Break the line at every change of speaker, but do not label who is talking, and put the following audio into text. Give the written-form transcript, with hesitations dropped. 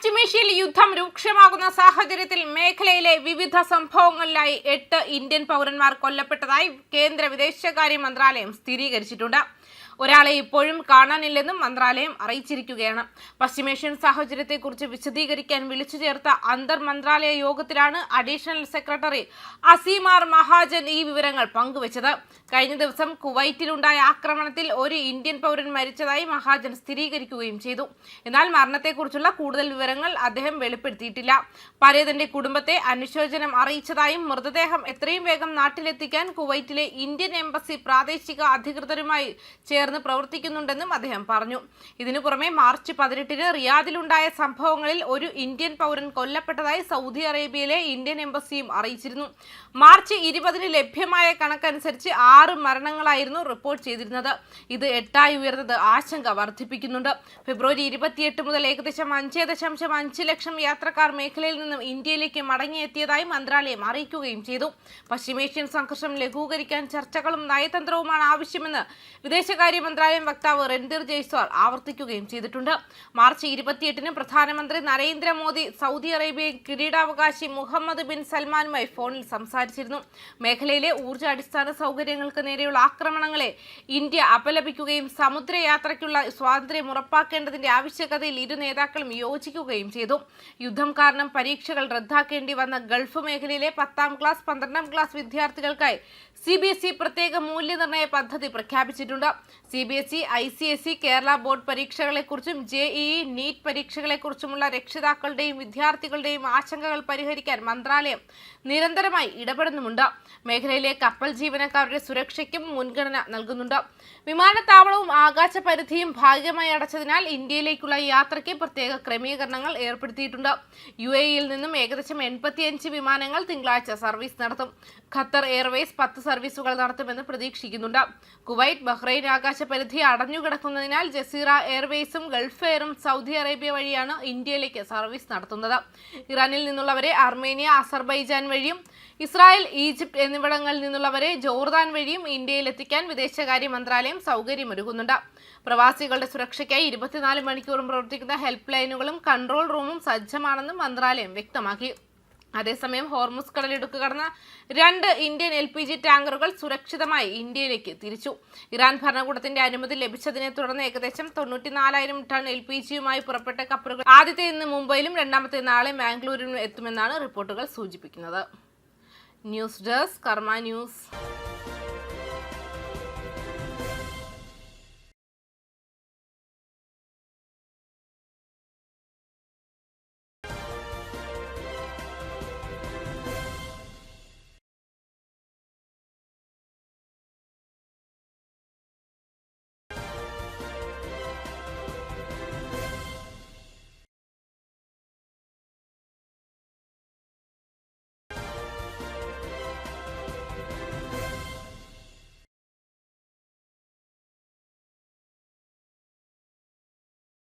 പശ്ചിമേഷ്യയിൽ യുദ്ധം രൂക്ഷമാകുന്ന സാഹചര്യത്തിൽ മേഖലയിലെ വിവിധ സംഭവങ്ങളിലായി 8 ഇന്ത്യൻ പൗരന്മാർ കൊല്ലപ്പെട്ടതായി കേന്ദ്ര വിദേശകാര്യ മന്ത്രാലയം സ്ഥിരീകരിച്ചിട്ടുണ്ട്. ഒരാളെ ഇപ്പോഴും കാണാനില്ലെന്നും മന്ത്രാലയം അറിയിച്ചിരിക്കുകയാണ്. പശ്ചിമേഷ്യൻ സാഹചര്യത്തെക്കുറിച്ച് വിശദീകരിക്കാൻ വിളിച്ചു ചേർത്ത അന്തർ മന്ത്രാലയ യോഗത്തിലാണ് അഡീഷണൽ സെക്രട്ടറി അസീമാർ മഹാജൻ ഈ വിവരങ്ങൾ പങ്കുവച്ചത്. കഴിഞ്ഞ ദിവസം കുവൈറ്റിലുണ്ടായ ആക്രമണത്തിൽ ഒരു ഇന്ത്യൻ പൗരൻ മരിച്ചതായി മഹാജൻ സ്ഥിരീകരിക്കുകയും ചെയ്തു. എന്നാൽ മരണത്തെക്കുറിച്ചുള്ള കൂടുതൽ വിവരങ്ങൾ അദ്ദേഹം വെളിപ്പെടുത്തിയിട്ടില്ല. പരേതന്റെ കുടുംബത്തെ അനുശോചനം അറിയിച്ചതായും മൃതദേഹം എത്രയും വേഗം നാട്ടിലെത്തിക്കാൻ കുവൈറ്റിലെ ഇന്ത്യൻ എംബസി പ്രാദേശിക അധികൃതരുമായി ചേർന്ന് പ്രവർത്തിക്കുന്നുണ്ടെന്നും അദ്ദേഹം പറഞ്ഞു. ഇതിനു പുറമെ മാർച്ച് 18-ന് റിയാദിലുണ്ടായ സംഭവങ്ങളിൽ ഒരു ഇന്ത്യൻ പൗരൻ കൊല്ലപ്പെട്ടതായി സൗദി അറേബ്യയിലെ ഇന്ത്യൻ എംബസിയും അറിയിച്ചിരുന്നു. മാർച്ച് 20-ന് ലഭ്യമായ കണക്കനുസരിച്ച് 6 മരണങ്ങളായിരുന്നു റിപ്പോർട്ട് ചെയ്തിരുന്നത്. ഇത് 8ആയി ഉയർന്നത് ആശങ്ക വർദ്ധിപ്പിക്കുന്നുണ്ട്. ഫെബ്രുവരി 28 മുതൽ ഏകദേശം 5.5 ലക്ഷം യാത്രക്കാർ മേഖലയിൽ നിന്നും ഇന്ത്യയിലേക്ക് മടങ്ങിയെത്തിയതായി മന്ത്രാലയം അറിയിക്കുകയും ചെയ്തു. പശ്ചിമേഷ്യൻ സംഘർഷം ലഘൂകരിക്കാൻ ചർച്ചകളും നയതന്ത്രവുമാണ് ആവശ്യമെന്ന് വിദേശകാര്യ മന്ത്രാലയം വക്താവ് രൺധീർ ജയ്സ്വാൾ ആവർത്തിക്കുകയും ചെയ്തിട്ടുണ്ട്. മാർച്ച് 28-ന് പ്രധാനമന്ത്രി നരേന്ദ്രമോദി സൗദി അറേബ്യൻ കിരീടാവകാശി മുഹമ്മദ് ബിൻ സൽമാനുമായി ഫോണിൽ സംസാരിച്ചിരുന്നു. മേഖലയിലെ ഊർജ്ജ അടിസ്ഥാന സൗകര്യങ്ങൾക്ക് നേരെയുള്ള ആക്രമണങ്ങളെ ഇന്ത്യ അപലപിക്കുകയും സമുദ്രയാത്രയ്ക്കുള്ള സ്വാതന്ത്ര്യം ഉറപ്പാക്കേണ്ടതിന്റെ ആവശ്യകതയിൽ ഇരു നേതാക്കളും യോജിക്കുകയും ചെയ്തു. യുദ്ധം കാരണം പരീക്ഷകൾ റദ്ദാക്കേണ്ടി വന്ന ഗൾഫ് മേഖലയിലെ 10ാം ക്ലാസ് 12ാം ക്ലാസ് വിദ്യാർത്ഥികൾക്കായി CBSE പ്രത്യേക മൂല്യനിർണ്ണയ പദ്ധതി പ്രഖ്യാപിച്ചിട്ടുണ്ട്. CBSE, ICSE, കേരള ബോർഡ് പരീക്ഷകളെക്കുറിച്ചും JEE, നീറ്റ് പരീക്ഷകളെക്കുറിച്ചുമുള്ള രക്ഷിതാക്കളുടെയും വിദ്യാർത്ഥികളുടെയും ആശങ്കകൾ പരിഹരിക്കാൻ മന്ത്രാലയം നിരന്തരമായി ഇടപെടുന്നുമുണ്ട്. മേഖലയിലെ കപ്പൽ ജീവനക്കാരുടെ സുരക്ഷയ്ക്കും മുൻഗണന നൽകുന്നുണ്ട്. വിമാനത്താവളവും ആകാശ പരിധിയും ഭാഗികമായി അടച്ചതിനാൽ ഇന്ത്യയിലേക്കുള്ള യാത്രയ്ക്ക് പ്രത്യേക ക്രമീകരണങ്ങൾ ഏർപ്പെടുത്തിയിട്ടുണ്ട്. UAE-യിൽ നിന്നും ഏകദേശം 85 വിമാനങ്ങൾ തിങ്കളാഴ്ച സർവീസ് നടത്തും. ഖത്തർ എയർവേസ് 10 സർവീസുകൾ നടത്തുമെന്ന് പ്രതീക്ഷിക്കുന്നുണ്ട്. കുവൈറ്റ്, ബഹ്റൈൻ ആകാശ പരിധി അടഞ്ഞുകിടക്കുന്നതിനാൽ ജസീറ എയർവേസും ഗൾഫ് എയറും സൗദി അറേബ്യ വഴിയാണ് ഇന്ത്യയിലേക്ക് സർവീസ് നടത്തുന്നത്. ഇറാനിൽ നിന്നുള്ളവരെ അർമേനിയ, അസർബൈജാൻ വഴിയും ഇസ്രായേൽ, ഈജിപ്ത് എന്നിവിടങ്ങളിൽ നിന്നുള്ളവരെ ജോർദാൻ വഴിയും ഇന്ത്യയിൽ എത്തിക്കാൻ വിദേശകാര്യ മന്ത്രാലയം സൗകര്യമൊരുക്കുന്നുണ്ട്. പ്രവാസികളുടെ സുരക്ഷയ്ക്കായി 24 മണിക്കൂറും പ്രവർത്തിക്കുന്ന ഹെൽപ്പ് ലൈനുകളും കൺട്രോൾ റൂമും സജ്ജമാണെന്നും മന്ത്രാലയം വ്യക്തമാക്കി. അതേസമയം ഹോർമുസ് കടലിടുക്ക് കടന്ന 2 ഇന്ത്യൻ LPG ടാങ്കറുകൾ സുരക്ഷിതമായി ഇന്ത്യയിലേക്ക് തിരിച്ചു. ഇറാൻ ഭരണകൂടത്തിന്റെ അനുമതി ലഭിച്ചതിനെ തുടർന്ന് ഏകദേശം 94,000 ടൺ LPGയുമായി പുറപ്പെട്ട കപ്പലുകൾ ആദ്യത്തെ ഇന്ന് മുംബൈയിലും രണ്ടാമത്തെ നാളെ മാംഗ്ലൂരിലും എത്തുമെന്നാണ് റിപ്പോർട്ടുകൾ സൂചിപ്പിക്കുന്നത്. ന്യൂസ് ഡെസ്ക് കർമ്മ ന്യൂസ്.